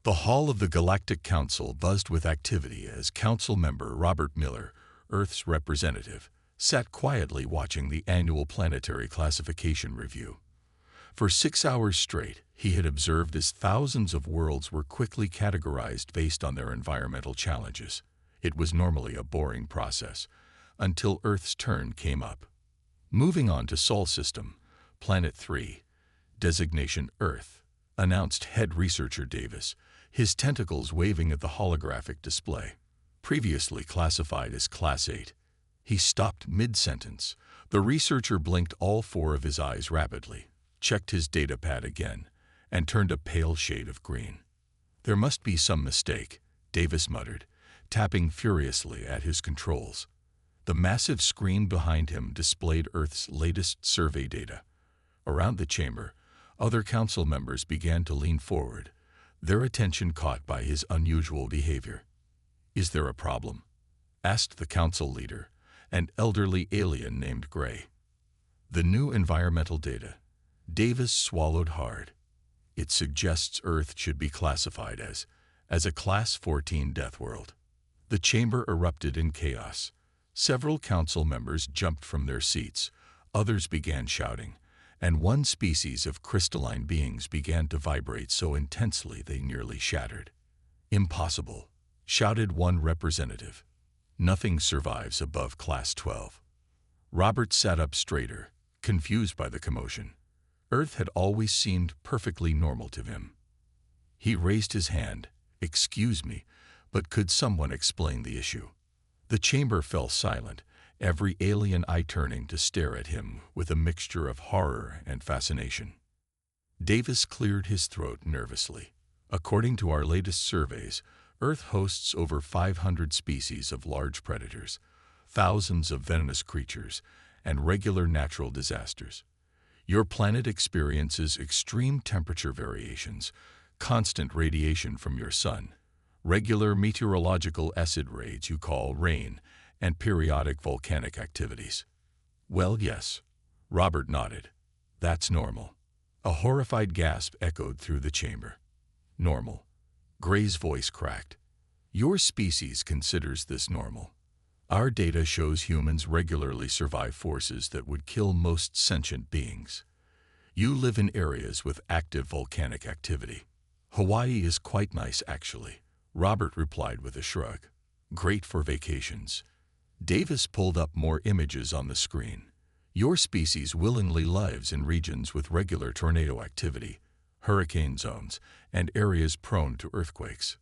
The hall of the Galactic Council buzzed with activity as Council member Robert Miller, Earth's representative, sat quietly watching the annual planetary classification review. For 6 hours straight, he had observed as thousands of worlds were quickly categorized based on their environmental challenges. It was normally a boring process, until Earth's turn came up. Moving on to Sol System, Planet 3, designation Earth, announced head researcher Davis, his tentacles waving at the holographic display. Previously classified as Class 8, he stopped mid-sentence. The researcher blinked all 4 of his eyes rapidly, checked his datapad again, and turned a pale shade of green. "There must be some mistake," Davis muttered, tapping furiously at his controls. The massive screen behind him displayed Earth's latest survey data. Around the chamber, other council members began to lean forward, their attention caught by his unusual behavior. "Is there a problem?" asked the council leader, an elderly alien named Gray. "The new environmental data." Davis swallowed hard. "It suggests Earth should be classified as a Class 14 Deathworld." The chamber erupted in chaos. Several council members jumped from their seats, others began shouting, and one species of crystalline beings began to vibrate so intensely they nearly shattered. "Impossible," shouted one representative. "Nothing survives above Class 12. Robert sat up straighter, confused by the commotion. Earth had always seemed perfectly normal to him. He raised his hand. "Excuse me, but could someone explain the issue?" The chamber fell silent, every alien eye turning to stare at him with a mixture of horror and fascination. Davis cleared his throat nervously. "According to our latest surveys, Earth hosts over 500 species of large predators, thousands of venomous creatures, and regular natural disasters. Your planet experiences extreme temperature variations, constant radiation from your sun, regular meteorological acid raids you call rain, and periodic volcanic activities." "Well, yes," Robert nodded. "That's normal." A horrified gasp echoed through the chamber. "Normal." Gray's voice cracked. "Your species considers this normal. Our data shows humans regularly survive forces that would kill most sentient beings. You live in areas with active volcanic activity." "Hawaii is quite nice, actually," Robert replied with a shrug. "Great for vacations." Davis pulled up more images on the screen. "Your species willingly lives in regions with regular tornado activity, hurricane zones, and areas prone to earthquakes.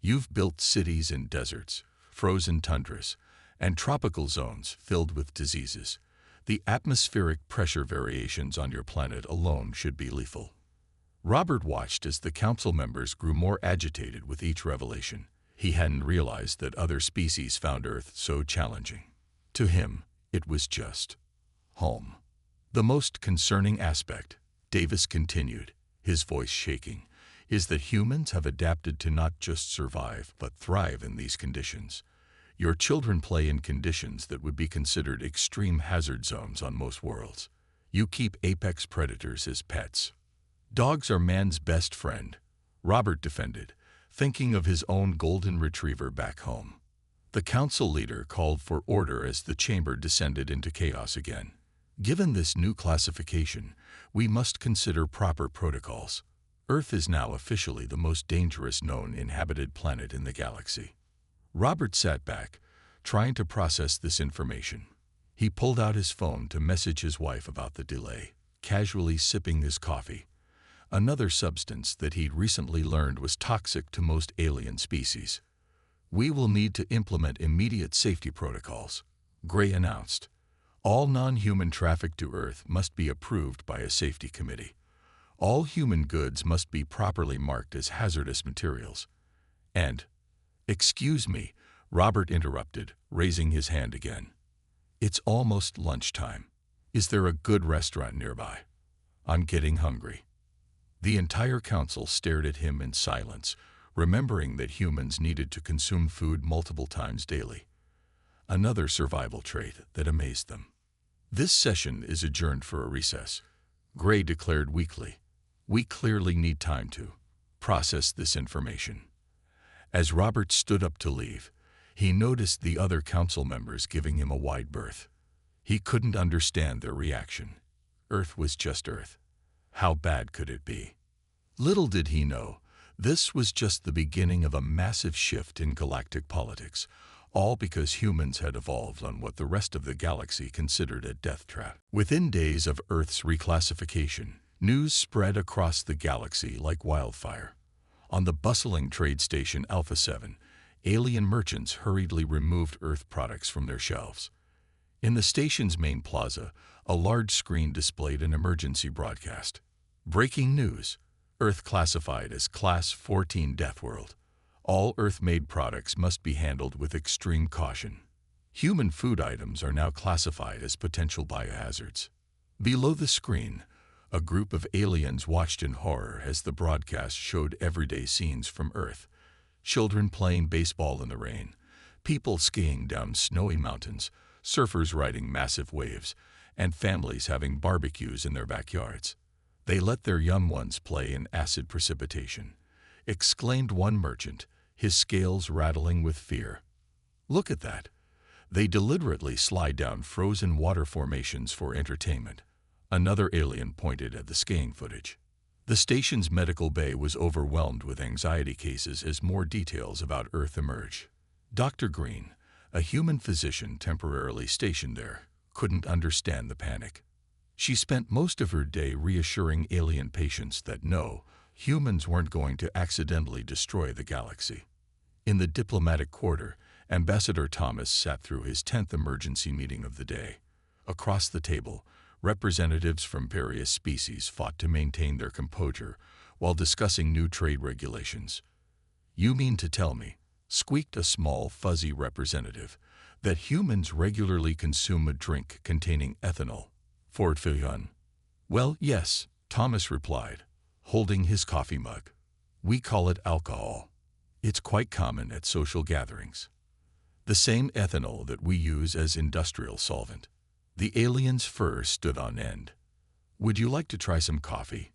You've built cities in deserts, frozen tundras, and tropical zones filled with diseases. The atmospheric pressure variations on your planet alone should be lethal." Robert watched as the council members grew more agitated with each revelation. He hadn't realized that other species found Earth so challenging. To him, it was just home. "The most concerning aspect," Davis continued, his voice shaking, "is that humans have adapted to not just survive, but thrive in these conditions. Your children play in conditions that would be considered extreme hazard zones on most worlds. You keep apex predators as pets. Dogs are man's best friend," Robert defended, thinking of his own golden retriever back home. The council leader called for order as the chamber descended into chaos again. "Given this new classification, we must consider proper protocols. Earth is now officially the most dangerous known inhabited planet in the galaxy." Robert sat back, trying to process this information. He pulled out his phone to message his wife about the delay, casually sipping his coffee. Another substance that he'd recently learned was toxic to most alien species. "We will need to implement immediate safety protocols," Gray announced. "All non-human traffic to Earth must be approved by a safety committee. All human goods must be properly marked as hazardous materials. And—" "Excuse me," Robert interrupted, raising his hand again. "It's almost lunchtime. Is there a good restaurant nearby? I'm getting hungry." The entire council stared at him in silence, remembering that humans needed to consume food multiple times daily. Another survival trait that amazed them. "This session is adjourned for a recess," Gray declared weakly. "We clearly need time to process this information. As Robert stood up to leave, he noticed the other council members giving him a wide berth. He couldn't understand their reaction. Earth was just Earth. How bad could it be? Little did he know, this was just the beginning of a massive shift in galactic politics, all because humans had evolved on what the rest of the galaxy considered a death trap. Within days of Earth's reclassification, news spread across the galaxy like wildfire. On the bustling trade station Alpha 7, alien merchants hurriedly removed Earth products from their shelves. In the station's main plaza, a large screen displayed an emergency broadcast. Breaking news: Earth classified as Class 14 Deathworld. All Earth-made products must be handled with extreme caution. Human food items are now classified as potential biohazards. Below the screen, a group of aliens watched in horror as the broadcast showed everyday scenes from Earth. Children playing baseball in the rain, people skiing down snowy mountains, surfers riding massive waves, and families having barbecues in their backyards. They let their young ones play in acid precipitation, exclaimed one merchant, his scales rattling with fear. Look at that. They deliberately slide down frozen water formations for entertainment. Another alien pointed at the skiing footage. The station's medical bay was overwhelmed with anxiety cases as more details about Earth emerged. Dr. Green, a human physician temporarily stationed there, couldn't understand the panic. She spent most of her day reassuring alien patients that no, humans weren't going to accidentally destroy the galaxy. In the diplomatic quarter, Ambassador Thomas sat through his 10th emergency meeting of the day. Across the table, representatives from various species fought to maintain their composure while discussing new trade regulations. "You mean to tell me," squeaked a small, fuzzy representative, "that humans regularly consume a drink containing ethanol? Fort Fillon?" "Well, yes," Thomas replied, holding his coffee mug. "We call it alcohol. It's quite common at social gatherings. The same ethanol that we use as industrial solvent." The alien's fur stood on end. "Would you like to try some coffee?"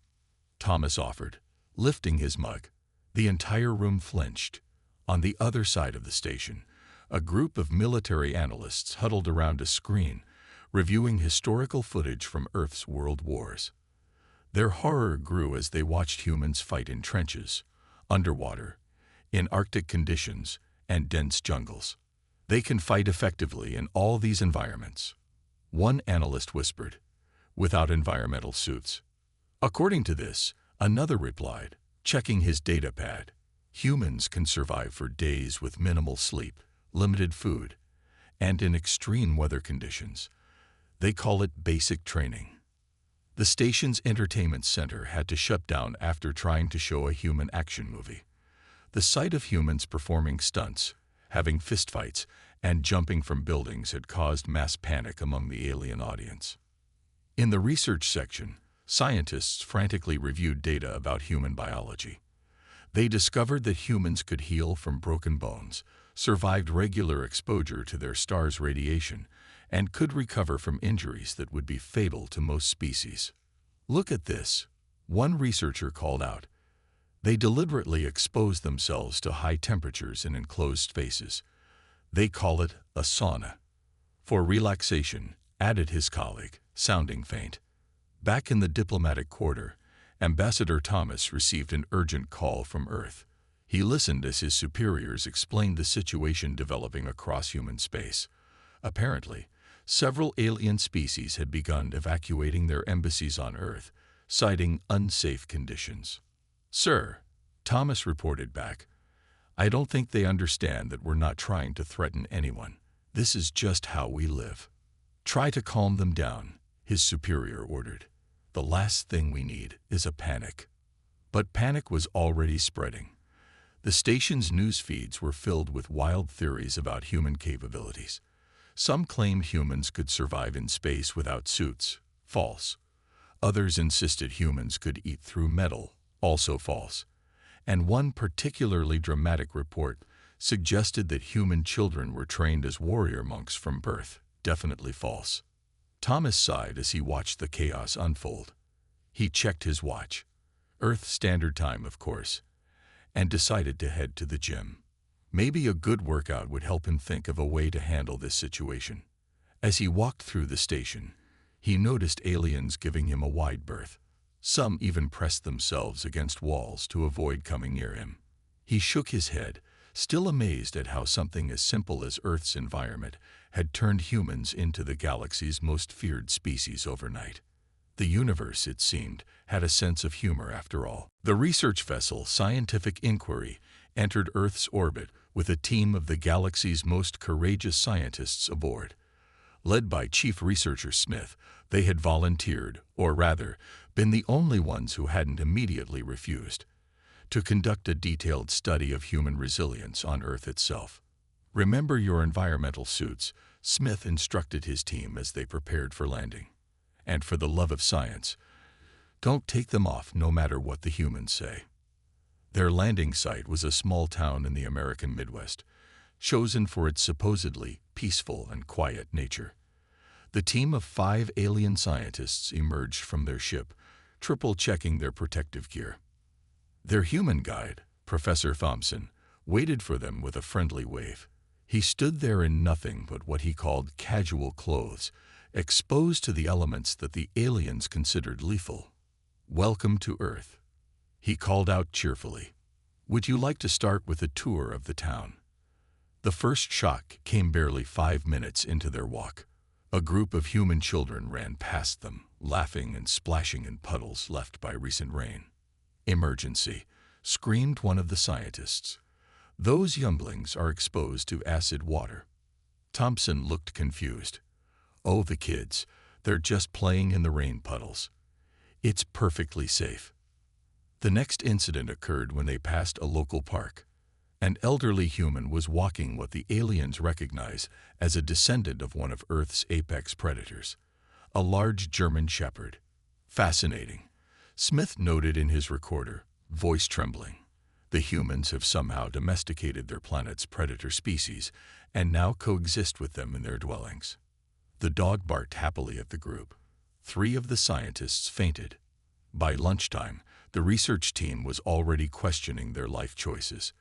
Thomas offered, lifting his mug. The entire room flinched. On the other side of the station, a group of military analysts huddled around a screen, reviewing historical footage from Earth's world wars. Their horror grew as they watched humans fight in trenches, underwater, in Arctic conditions, and dense jungles. "They can fight effectively in all these environments," one analyst whispered, "without environmental suits." "According to this," another replied, checking his data pad, "humans can survive for days with minimal sleep, limited food, and in extreme weather conditions. They call it basic training." The station's entertainment center had to shut down after trying to show a human action movie. The sight of humans performing stunts, having fistfights, and jumping from buildings had caused mass panic among the alien audience. In the research section, scientists frantically reviewed data about human biology. They discovered that humans could heal from broken bones, survived regular exposure to their star's radiation, and could recover from injuries that would be fatal to most species. "Look at this," one researcher called out. "They deliberately expose themselves to high temperatures in enclosed spaces. They call it a sauna. For relaxation," added his colleague, sounding faint. Back in the diplomatic quarter, Ambassador Thomas received an urgent call from Earth. He listened as his superiors explained the situation developing across human space. Apparently, several alien species had begun evacuating their embassies on Earth, citing unsafe conditions. "Sir," Thomas reported back, "I don't think they understand that we're not trying to threaten anyone. This is just how we live." "Try to calm them down," his superior ordered. "The last thing we need is a panic." But panic was already spreading. The station's news feeds were filled with wild theories about human capabilities. Some claimed humans could survive in space without suits. False. Others insisted humans could eat through metal. Also false. And one particularly dramatic report suggested that human children were trained as warrior monks from birth. Definitely false. Thomas sighed as he watched the chaos unfold. He checked his watch. Earth Standard Time, of course. and decided to head to the gym. Maybe a good workout would help him think of a way to handle this situation. As he walked through the station, he noticed aliens giving him a wide berth. Some even pressed themselves against walls to avoid coming near him. He shook his head, still amazed at how something as simple as Earth's environment had turned humans into the galaxy's most feared species overnight. The universe, it seemed, had a sense of humor after all. The research vessel Scientific Inquiry entered Earth's orbit with a team of the galaxy's most courageous scientists aboard. Led by Chief Researcher Smith, they had volunteered, or rather, been the only ones who hadn't immediately refused, to conduct a detailed study of human resilience on Earth itself. "Remember your environmental suits," Smith instructed his team as they prepared for landing. "And for the love of science, don't take them off no matter what the humans say." Their landing site was a small town in the American Midwest, chosen for its supposedly peaceful and quiet nature. The team of 5 alien scientists emerged from their ship, triple-checking their protective gear. Their human guide, Professor Thompson, waited for them with a friendly wave. He stood there in nothing but what he called casual clothes, exposed to the elements that the aliens considered lethal. "Welcome to Earth," he called out cheerfully. "Would you like to start with a tour of the town?" The first shock came barely 5 minutes into their walk. A group of human children ran past them, laughing and splashing in puddles left by recent rain. "Emergency," screamed one of the scientists. "Those younglings are exposed to acid water." Thompson looked confused. "Oh, the kids, they're just playing in the rain puddles. It's perfectly safe." The next incident occurred when they passed a local park. An elderly human was walking what the aliens recognize as a descendant of one of Earth's apex predators, a large German shepherd. "Fascinating," Smith noted in his recorder, voice trembling. "The humans have somehow domesticated their planet's predator species and now coexist with them in their dwellings." The dog barked happily at the group. 3 of the scientists fainted. By lunchtime, the research team was already questioning their life choices.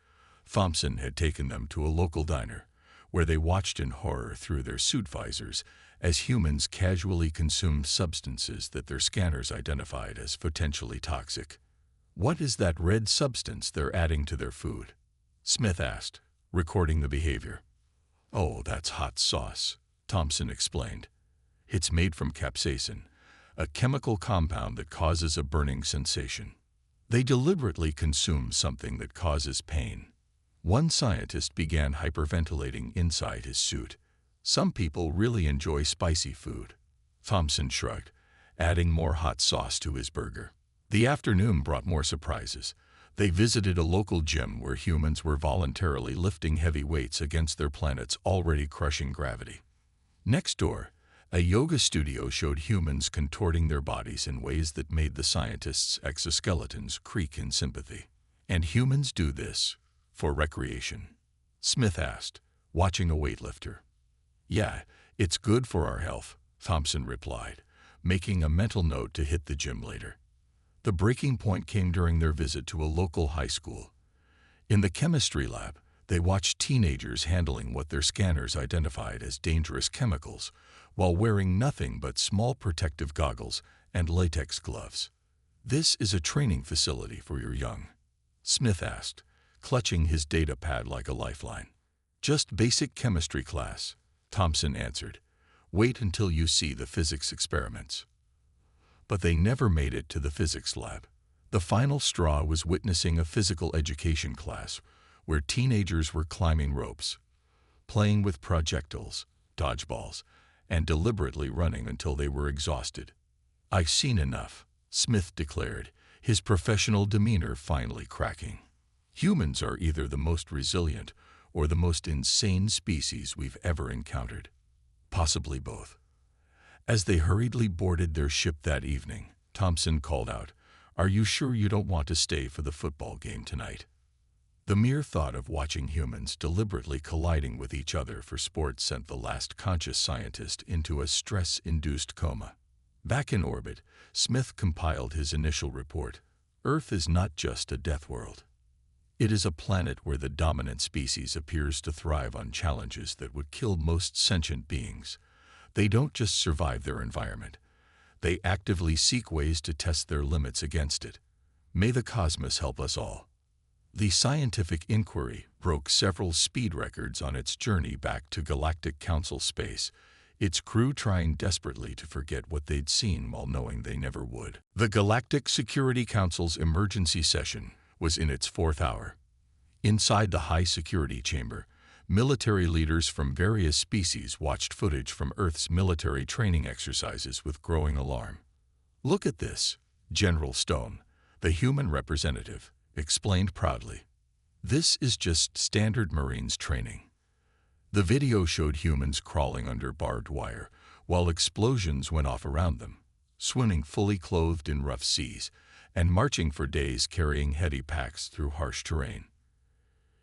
Thompson had taken them to a local diner, where they watched in horror through their suit visors as humans casually consumed substances that their scanners identified as potentially toxic. "What is that red substance they're adding to their food?" Smith asked, recording the behavior. "Oh, that's hot sauce," Thompson explained. "It's made from capsaicin, a chemical compound that causes a burning sensation. They deliberately consume something that causes pain." One scientist began hyperventilating inside his suit. "Some people really enjoy spicy food." Thompson shrugged, adding more hot sauce to his burger. The afternoon brought more surprises. They visited a local gym where humans were voluntarily lifting heavy weights against their planet's already crushing gravity. Next door, a yoga studio showed humans contorting their bodies in ways that made the scientists' exoskeletons creak in sympathy. "And humans do this for recreation?" Smith asked, watching a weightlifter. "Yeah, it's good for our health," Thompson replied, making a mental note to hit the gym later. The breaking point came during their visit to a local high school. In the chemistry lab, they watched teenagers handling what their scanners identified as dangerous chemicals, while wearing nothing but small protective goggles and latex gloves. "This is a training facility for your young?" Smith asked, clutching his data pad like a lifeline. "Just basic chemistry class," Thompson answered. "Wait until you see the physics experiments." But they never made it to the physics lab. The final straw was witnessing a physical education class where teenagers were climbing ropes, playing with projectiles, dodgeballs, and deliberately running until they were exhausted. "I've seen enough," Smith declared, his professional demeanor finally cracking. "Humans are either the most resilient or the most insane species we've ever encountered. Possibly both." As they hurriedly boarded their ship that evening, Thompson called out, "Are you sure you don't want to stay for the football game tonight?" The mere thought of watching humans deliberately colliding with each other for sport sent the last conscious scientist into a stress-induced coma. Back in orbit, Smith compiled his initial report. "Earth is not just a death world. It is a planet where the dominant species appears to thrive on challenges that would kill most sentient beings. They don't just survive their environment. They actively seek ways to test their limits against it. May the cosmos help us all. The scientific inquiry broke several speed records on its journey back to Galactic Council space, its crew trying desperately to forget what they'd seen while knowing they never would. The Galactic Security Council's emergency session was in its fourth hour. Inside the high-security chamber, military leaders from various species watched footage from Earth's military training exercises with growing alarm. "Look at this," General Stone, the human representative, explained proudly. "This is just standard Marines training." The video showed humans crawling under barbed wire, while explosions went off around them, swimming fully clothed in rough seas, and marching for days carrying heavy packs through harsh terrain.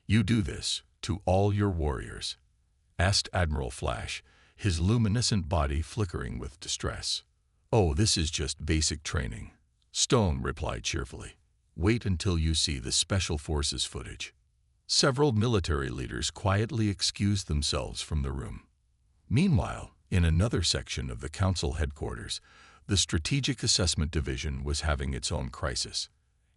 "You do this to all your warriors?" asked Admiral Flash, his luminescent body flickering with distress. "Oh, this is just basic training," Stone replied cheerfully. "Wait until you see the Special Forces footage." Several military leaders quietly excused themselves from the room. Meanwhile, in another section of the Council headquarters, the Strategic Assessment Division was having its own crisis.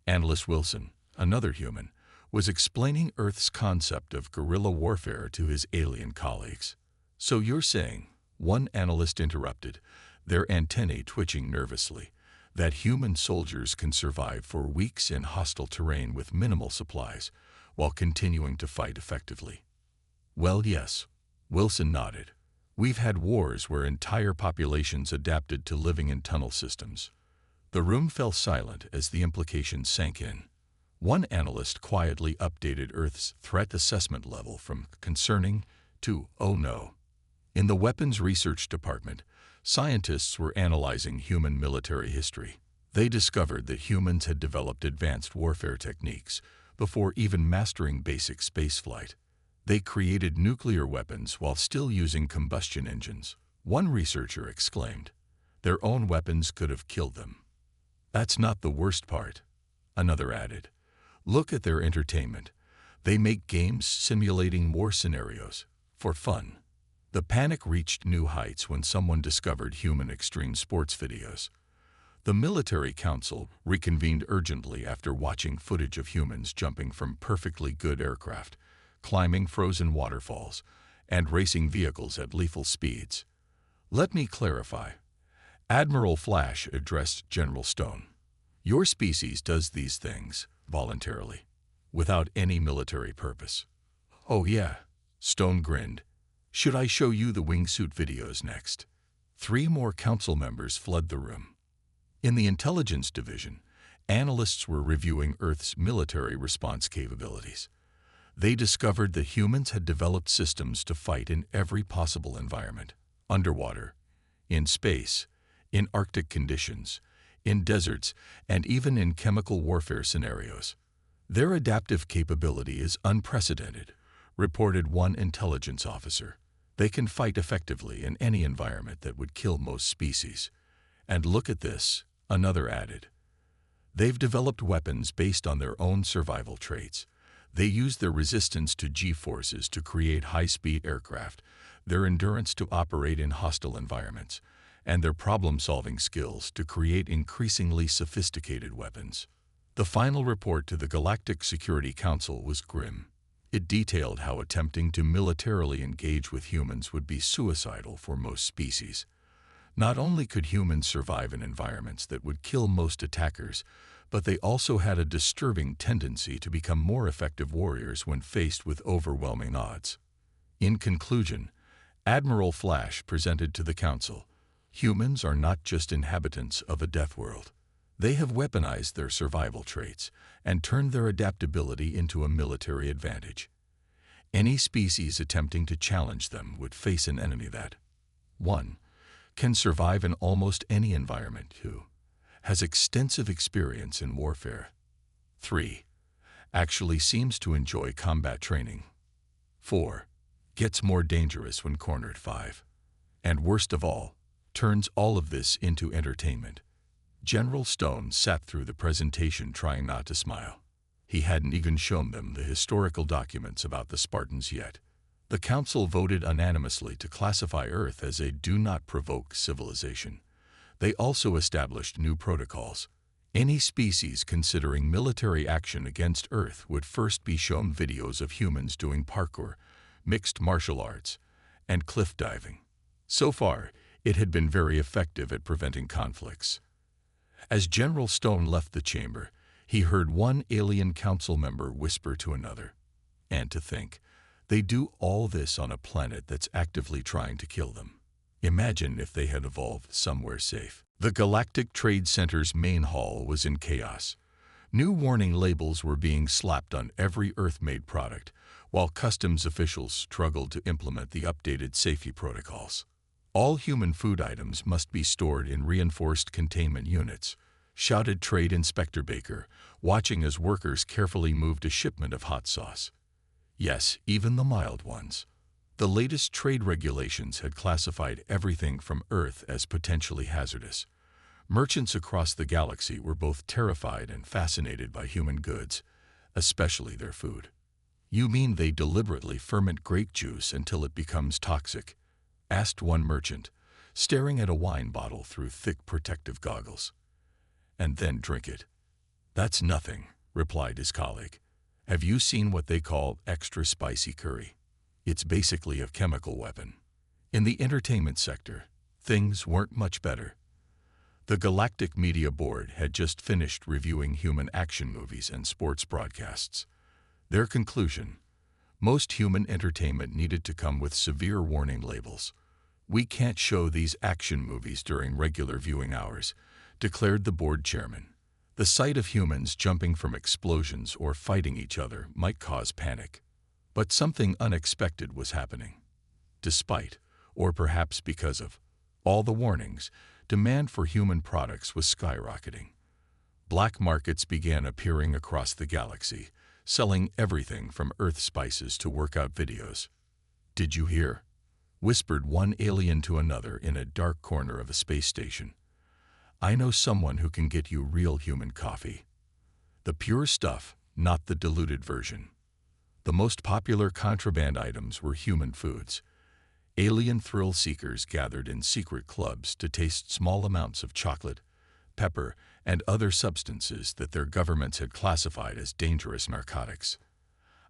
Analyst Wilson, another human, was explaining Earth's concept of guerrilla warfare to his alien colleagues. "So you're saying," one analyst interrupted, their antennae twitching nervously, "that human soldiers can survive for weeks in hostile terrain with minimal supplies, while continuing to fight effectively?" "Well, yes," Wilson nodded. "We've had wars where entire populations adapted to living in tunnel systems." The room fell silent as the implications sank in. One analyst quietly updated Earth's threat assessment level from concerning to "oh no." In the Weapons Research Department, scientists were analyzing human military history. They discovered that humans had developed advanced warfare techniques before even mastering basic spaceflight. They created nuclear weapons while still using combustion engines. One researcher exclaimed, "Their own weapons could have killed them." "That's not the worst part," another added. "Look at their entertainment. They make games simulating war scenarios for fun." The panic reached new heights when someone discovered human extreme sports videos. The Military Council reconvened urgently after watching footage of humans jumping from perfectly good aircraft, climbing frozen waterfalls, and racing vehicles at lethal speeds. "Let me clarify," Admiral Flash addressed General Stone. "Your species does these things voluntarily, without any military purpose." "Oh yeah," Stone grinned. "Should I show you the wingsuit videos next?" 3 more council members flooded the room. In the Intelligence Division, analysts were reviewing Earth's military response capabilities. They discovered that humans had developed systems to fight in every possible environment: underwater, in space, in Arctic conditions, in deserts, and even in chemical warfare scenarios. "Their adaptive capability is unprecedented," reported one intelligence officer. "They can fight effectively in any environment that would kill most species." "And look at this," another added. "They've developed weapons based on their own survival traits. They use their resistance to G-forces to create high-speed aircraft, their endurance to operate in hostile environments, and their problem-solving skills to create increasingly sophisticated weapons." The final report to the Galactic Security Council was grim. It detailed how attempting to militarily engage with humans would be suicidal for most species. Not only could humans survive in environments that would kill most attackers, but they also had a disturbing tendency to become more effective warriors when faced with overwhelming odds. In conclusion, Admiral Flash presented to the Council, "Humans are not just inhabitants of a Deathworld. They have weaponized their survival traits and turned their adaptability into a military advantage. Any species attempting to challenge them would face an enemy that 1. Can survive in almost any environment, 2. Has extensive experience in warfare, 3. Actually seems to enjoy combat training, 4. Gets more dangerous when cornered, 5. And worst of all, turns all of this into entertainment." General Stone sat through the presentation trying not to smile. He hadn't even shown them the historical documents about the Spartans yet. The council voted unanimously to classify Earth as a do-not-provoke civilization. They also established new protocols. Any species considering military action against Earth would first be shown videos of humans doing parkour, mixed martial arts, and cliff diving. So far, it had been very effective at preventing conflicts. As General Stone left the chamber, he heard one alien council member whisper to another. And to think, they do all this on a planet that's actively trying to kill them. Imagine if they had evolved somewhere safe. The Galactic Trade Center's main hall was in chaos. New warning labels were being slapped on every Earth-made product, while customs officials struggled to implement the updated safety protocols. All human food items must be stored in reinforced containment units, shouted Trade Inspector Baker, watching as workers carefully moved a shipment of hot sauce. Yes, even the mild ones. The latest trade regulations had classified everything from Earth as potentially hazardous. Merchants across the galaxy were both terrified and fascinated by human goods, especially their food. "You mean they deliberately ferment grape juice until it becomes toxic?" asked one merchant, staring at a wine bottle through thick protective goggles. "And then drink it." "That's nothing," replied his colleague. "Have you seen what they call extra spicy curry? It's basically a chemical weapon." In the entertainment sector, things weren't much better. The Galactic Media Board had just finished reviewing human action movies and sports broadcasts. Their conclusion: most human entertainment needed to come with severe warning labels. "We can't show these action movies during regular viewing hours," declared the board chairman. The sight of humans jumping from explosions or fighting each other might cause panic. But something unexpected was happening. Despite, or perhaps because of, all the warnings, demand for human products was skyrocketing. Black markets began appearing across the galaxy, selling everything from Earth spices to workout videos. "Did you hear?" whispered one alien to another in a dark corner of a space station. "I know someone who can get you real human coffee. The pure stuff, not the diluted version." The most popular contraband items were human foods. Alien thrill seekers gathered in secret clubs to taste small amounts of chocolate, pepper, and other substances that their governments had classified as dangerous narcotics.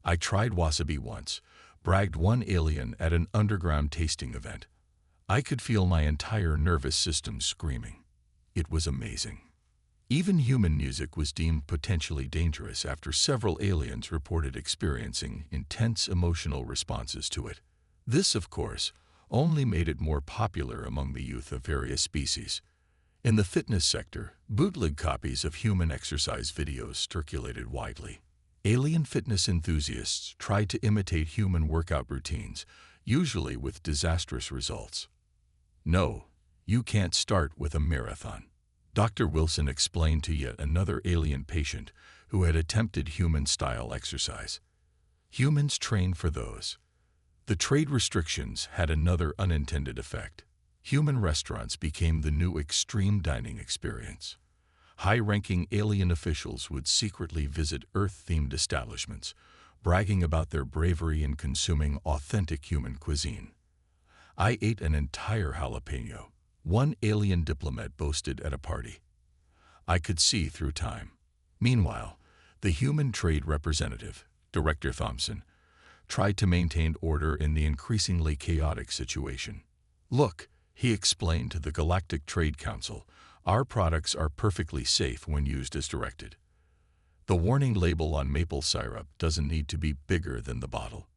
"I tried wasabi once," bragged one alien at an underground tasting event. "I could feel my entire nervous system screaming. It was amazing." Even human music was deemed potentially dangerous after several aliens reported experiencing intense emotional responses to it. This, of course, only made it more popular among the youth of various species. In the fitness sector, bootleg copies of human exercise videos circulated widely. Alien fitness enthusiasts tried to imitate human workout routines, usually with disastrous results. "No, you can't start with a marathon," Dr. Wilson explained to yet another alien patient who had attempted human-style exercise. "Humans train for those." The trade restrictions had another unintended effect. Human restaurants became the new extreme dining experience. High-ranking alien officials would secretly visit Earth-themed establishments, bragging about their bravery in consuming authentic human cuisine. "I ate an entire jalapeno," one alien diplomat boasted at a party. "I could see through time." Meanwhile, the human trade representative, Director Thompson, tried to maintain order in the increasingly chaotic situation. "Look," he explained to the Galactic Trade Council, "our products are perfectly safe when used as directed. The warning label on maple syrup doesn't need to be bigger than the bottle."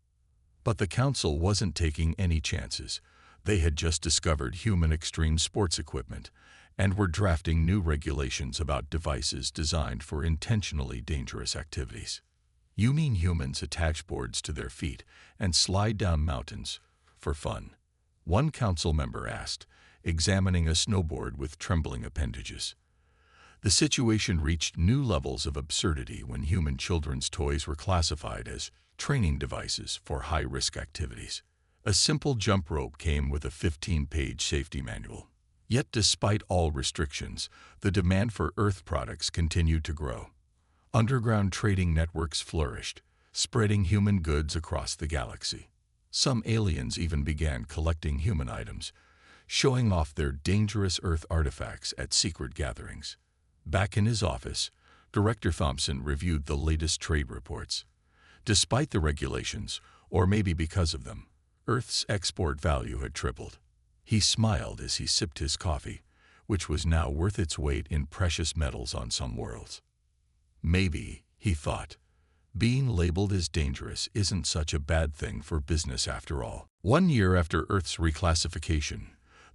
But the council wasn't taking any chances. They had just discovered human extreme sports equipment and were drafting new regulations about devices designed for intentionally dangerous activities. "You mean humans attach boards to their feet and slide down mountains for fun?" one council member asked, examining a snowboard with trembling appendages. The situation reached new levels of absurdity when human children's toys were classified as training devices for high-risk activities. A simple jump rope came with a 15-page safety manual. Yet despite all restrictions, the demand for Earth products continued to grow. Underground trading networks flourished, spreading human goods across the galaxy. Some aliens even began collecting human items, showing off their dangerous Earth artifacts at secret gatherings. Back in his office, Director Thompson reviewed the latest trade reports. Despite the regulations, or maybe because of them, Earth's export value had tripled. He smiled as he sipped his coffee, which was now worth its weight in precious metals on some worlds. Maybe, he thought, being labeled as dangerous isn't such a bad thing for business after all. 1 year after Earth's reclassification,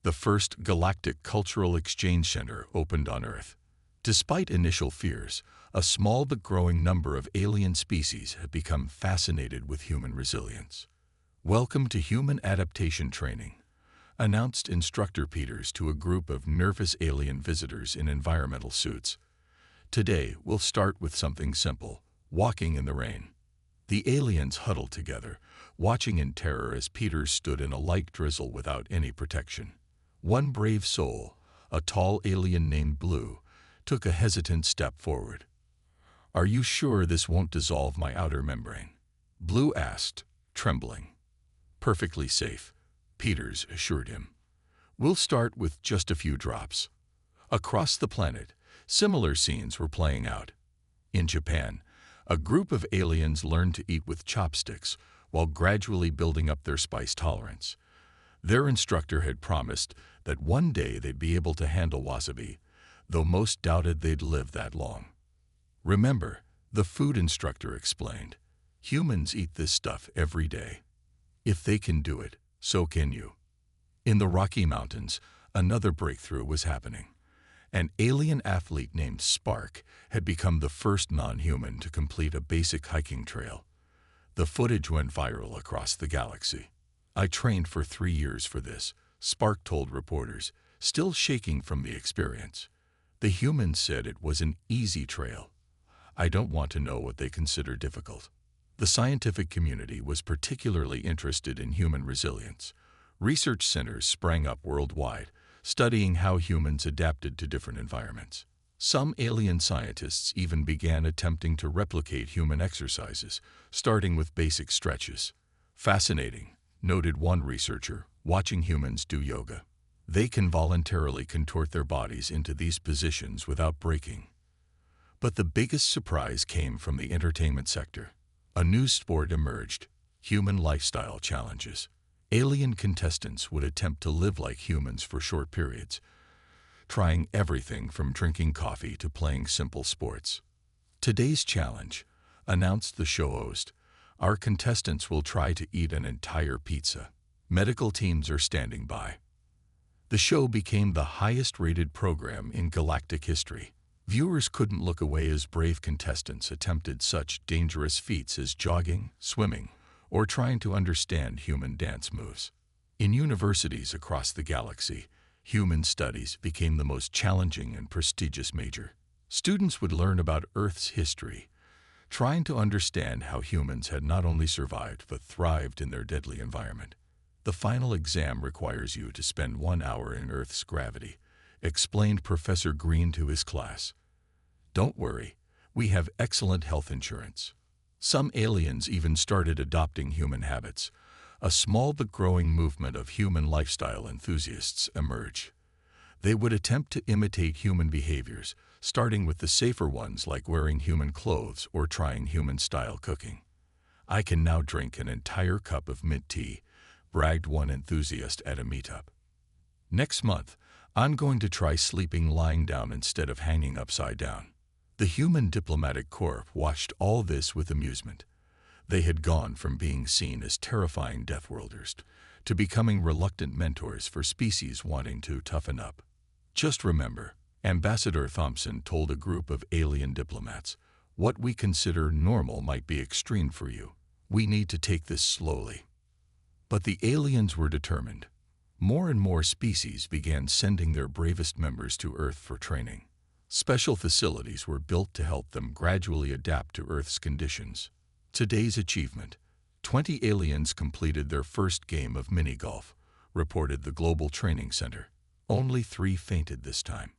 the first Galactic Cultural Exchange Center opened on Earth. Despite initial fears, a small but growing number of alien species had become fascinated with human resilience. "Welcome to Human Adaptation Training," announced Instructor Peters to a group of nervous alien visitors in environmental suits. "Today, we'll start with something simple: walking in the rain." The aliens huddled together, watching in terror as Peters stood in a light drizzle without any protection. One brave soul, a tall alien named Blue, took a hesitant step forward. "Are you sure this won't dissolve my outer membrane?" Blue asked, trembling. "Perfectly safe," Peters assured him. "We'll start with just a few drops." Across the planet, similar scenes were playing out. In Japan, a group of aliens learned to eat with chopsticks while gradually building up their spice tolerance. Their instructor had promised that one day they'd be able to handle wasabi, though most doubted they'd live that long. "Remember," the food instructor explained, "humans eat this stuff every day. If they can do it, so can you." In the Rocky Mountains, another breakthrough was happening. An alien athlete named Spark had become the first non-human to complete a basic hiking trail. The footage went viral across the galaxy. "I trained for 3 years for this," Spark told reporters, still shaking from the experience. "The humans said it was an easy trail. I don't want to know what they consider difficult." The scientific community was particularly interested in human resilience. Research centers sprang up worldwide, studying how humans adapted to different environments. Some alien scientists even began attempting to replicate human exercises, starting with basic stretches. "Fascinating," noted one researcher, watching humans do yoga. "They can voluntarily contort their bodies into these positions without breaking." But the biggest surprise came from the entertainment sector. A new sport emerged: human lifestyle challenges. Alien contestants would attempt to live like humans for short periods, trying everything from drinking coffee to playing simple sports. "Today's challenge," announced the show host, "our contestants will try to eat an entire pizza. Medical teams are standing by." The show became the highest-rated program in galactic history. Viewers couldn't look away as brave contestants attempted such dangerous feats as jogging, swimming, or trying to understand human dance moves. In universities across the galaxy, human studies became the most challenging and prestigious major. Students would learn about Earth's history, trying to understand how humans had not only survived but thrived in their deadly environment. "The final exam requires you to spend 1 hour in Earth's gravity," explained Professor Green to his class. "Don't worry, we have excellent health insurance." Some aliens even started adopting human habits. A small but growing movement of human lifestyle enthusiasts emerged. They would attempt to imitate human behaviors, starting with the safer ones like wearing human clothes or trying human-style cooking. "I can now drink an entire cup of mint tea," bragged one enthusiast at a meetup. "Next month, I'm going to try sleeping lying down instead of hanging upside down." The human diplomatic corps watched all this with amusement. They had gone from being seen as terrifying Deathworlders to becoming reluctant mentors for species wanting to toughen up. "Just remember," Ambassador Thompson told a group of alien diplomats, "what we consider normal might be extreme for you. We need to take this slowly." But the aliens were determined. More and more species began sending their bravest members to Earth for training. Special facilities were built to help them gradually adapt to Earth's conditions. Today's achievement: 20 aliens completed their first game of mini-golf, reported the Global Training Center. Only 3 fainted this time.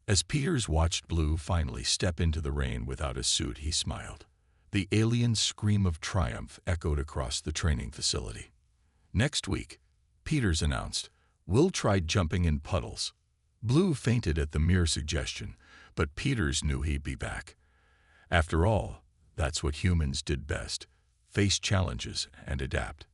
As Peters watched Blue finally step into the rain without a suit, he smiled. The alien's scream of triumph echoed across the training facility. Next week, Peters announced, "We'll try jumping in puddles." Blue fainted at the mere suggestion, but Peters knew he'd be back. After all, that's what humans did best: face challenges and adapt.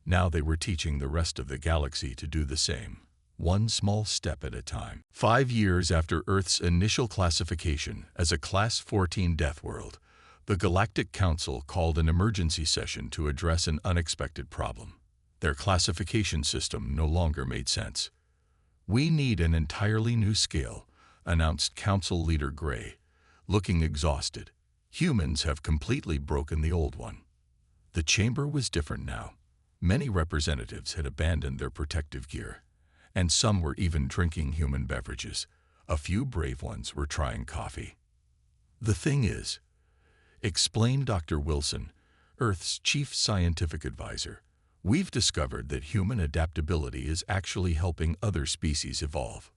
Now they were teaching the rest of the galaxy to do the same, one small step at a time. 5 years after Earth's initial classification as a Class 14 Deathworld, the Galactic Council called an emergency session to address an unexpected problem. Their classification system no longer made sense. "We need an entirely new scale," announced Council Leader Gray, looking exhausted. "Humans have completely broken the old one." The chamber was different now. Many representatives had abandoned their protective gear, and some were even drinking human beverages. A few brave ones were trying coffee. "The thing is," explained Dr. Wilson, Earth's chief scientific advisor, "we've discovered that human adaptability is actually helping other species evolve."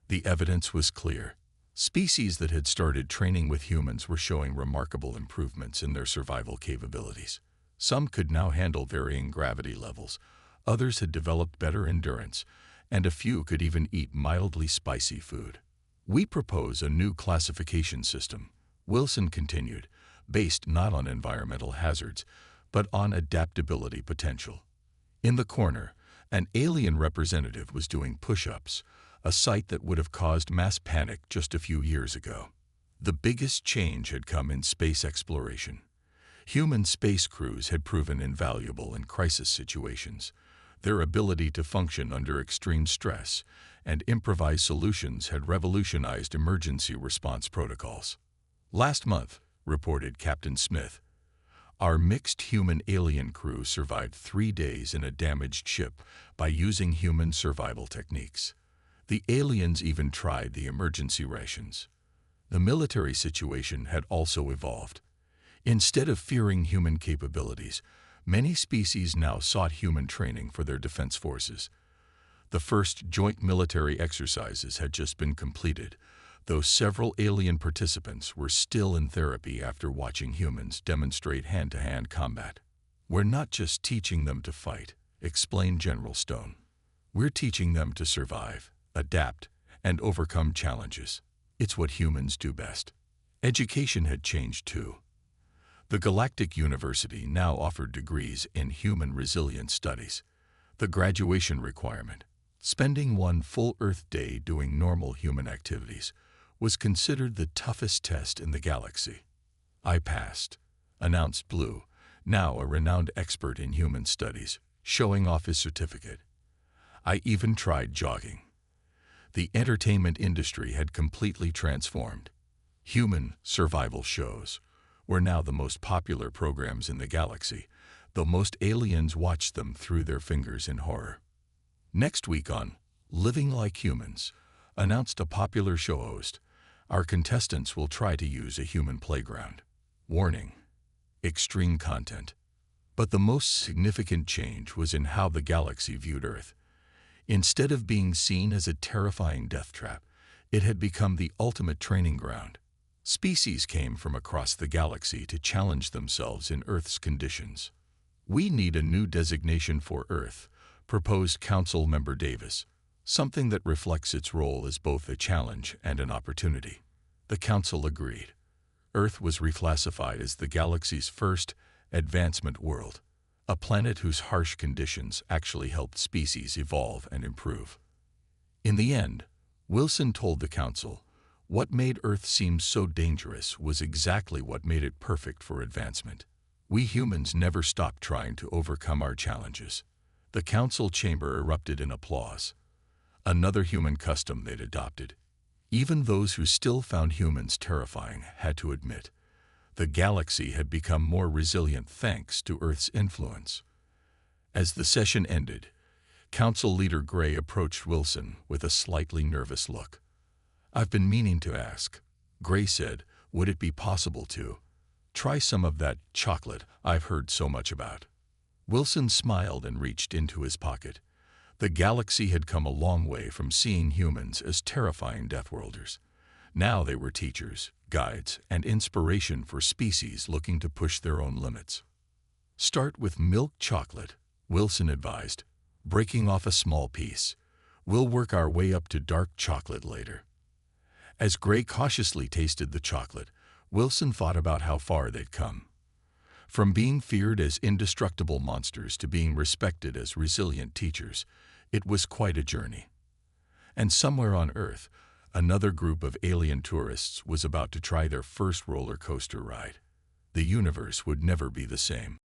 The evidence was clear. Species that had started training with humans were showing remarkable improvements in their survival capabilities. Some could now handle varying gravity levels, others had developed better endurance, and a few could even eat mildly spicy food. "We propose a new classification system," Wilson continued, "based not on environmental hazards, but on adaptability potential." In the corner, an alien representative was doing push-ups, a sight that would have caused mass panic just a few years ago. The biggest change had come in space exploration. Human space crews had proven invaluable in crisis situations. Their ability to function under extreme stress and improvise solutions had revolutionized emergency response protocols. "Last month," reported Captain Smith, "our mixed human-alien crew survived 3 days in a damaged ship by using human survival techniques. The aliens even tried the emergency rations." The military situation had also evolved. Instead of fearing human capabilities, many species now sought human training for their defense forces. The first joint military exercises had just been completed, though several alien participants were still in therapy after watching humans demonstrate hand-to-hand combat. "We're not just teaching them to fight," explained General Stone. "We're teaching them to survive, adapt, and overcome challenges. It's what humans do best." Education had changed too. The Galactic University now offered degrees in human resilience studies. The graduation requirement, spending 1 full Earth day doing normal human activities, was considered the toughest test in the galaxy. "I passed," announced Blue, now a renowned expert in human studies, showing off his certificate. "I even tried jogging." The entertainment industry had completely transformed. Human survival shows were now the most popular programs in the galaxy, though most aliens watched them through their fingers in horror. "Next week on Living Like Humans," announced a popular show host, "our contestants will try to use a human playground." Warning: extreme content. But the most significant change was in how the galaxy viewed Earth. Instead of being seen as a terrifying death trap, it had become the ultimate training ground. Species came from across the galaxy to challenge themselves in Earth's conditions. "We need a new designation for Earth," proposed Council Member Davis, "something that reflects its role as both a challenge and an opportunity." The Council agreed. Earth was reclassified as the galaxy's first advancement world, a planet whose harsh conditions actually helped species evolve and improve. In the end, Wilson told the Council, what made Earth seem so dangerous was exactly what made it perfect for advancement. "We humans never stopped trying to overcome our challenges." The Council chamber erupted in applause. Another human custom they'd adopted. Even those who still found humans terrifying had to admit, the galaxy had become more resilient thanks to Earth's influence. As the session ended, Council Leader Gray approached Wilson with a slightly nervous look. "I've been meaning to ask," Gray said, "would it be possible to try some of that chocolate I've heard so much about?" Wilson smiled and reached into his pocket. The galaxy had come a long way from seeing humans as terrifying Deathworlders. Now they were teachers, guides, and inspiration for species looking to push their own limits. Start with milk chocolate, Wilson advised, breaking off a small piece. We'll work our way up to dark chocolate later. As Gray cautiously tasted the chocolate, Wilson thought about how far they'd come. From being feared as indestructible monsters to being respected as resilient teachers, it was quite a journey. And somewhere on Earth, another group of alien tourists was about to try their first roller coaster ride. The universe would never be the same.